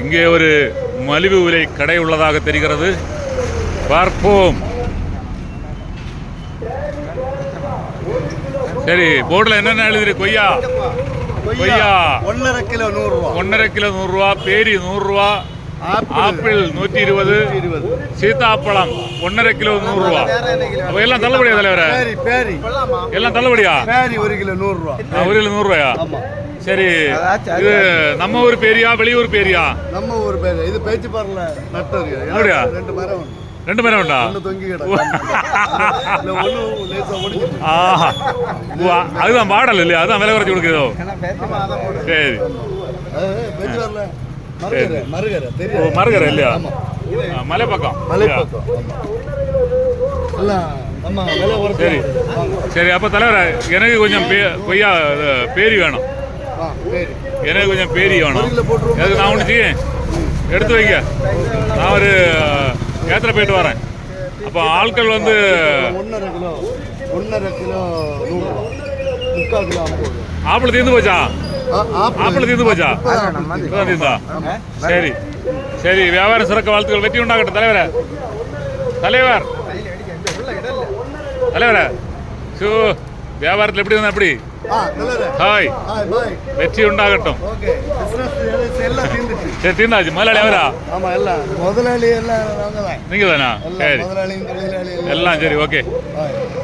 இங்கே ஒரு மலிவு விலை கடை உள்ளதாக தெரிகிறது. பார்ப்போம். சரி, போர்டில் என்னென்ன எழுதிரு? கொய்யா 1.5 கிலோ 100 ரூபா. 1.5 கிலோ 100 ரூபா. பேரி 100 ரூபா. ஆப்பிள் 120. சீத்தாப்பழம் 1.5 கிலோ 100 ரூபா. அப்ப எல்லாம் தள்ளுபடியா தலைவர? எல்லாம் தள்ளுபடியா? 1 கிலோ 100 ரூபா. 1 கிலோ 100 ரூபாயா? சரி, இது நம்ம ஊர் பேரியா வெளியூர் பேரியா? நம்ம ஊர் பேரு. இது பேச்சு பாருல நட்டது. அப்படியா? 2 மரம். 2 மரம் உண்டா? ஒன்னு தொங்கி கிடக்கு. ஒன்னு லேசா ஓடிச்சு. ஆஹா, அதுதான் மாடல் இல்லையா? அதான் விலை குறைச்சி கொடுக்குறதோ? சரி, பேச்சு பாருல மருகரை இல்லையா? மலை பக்கம். சரி சரி. அப்ப தலைவர எனக்கு கொஞ்சம் கொய்யா பேரி வேணும். எனக்கு கொஞ்சம் பேரி வேணும். அதுக்கு நான் ஒன்று செய்ய எடுத்து வைங்க. நான் ஒரு ஏத்திர போயிட்டு வரேன். அப்போ ஆட்கள் வந்து 1.5 கிலோ 1.5 கிலோ 100 ரூபா. 3/4 கிலோ 50. ஆப்பிள் தீர்ந்து போச்சா? ஆப்பிள் தீர்ந்து போச்சா? தீர்ந்தா? சரி சரி. வியாபாரம் சிறக்க வாழ்த்துக்கள். வெற்றி உண்டாகட்டும் தலைவர. தலைவர் தலைவர ஷோ வியாபாரத்தில் எப்படி இருந்தா? எப்படி? ஹாய், வெற்றி உண்டாகட்டும். சரி, தீர்ந்தாச்சு. முதலாளி அவரா? முதலாளி எல்லாம் நீங்க தானா? சரி, எல்லாம் சரி. ஓகே.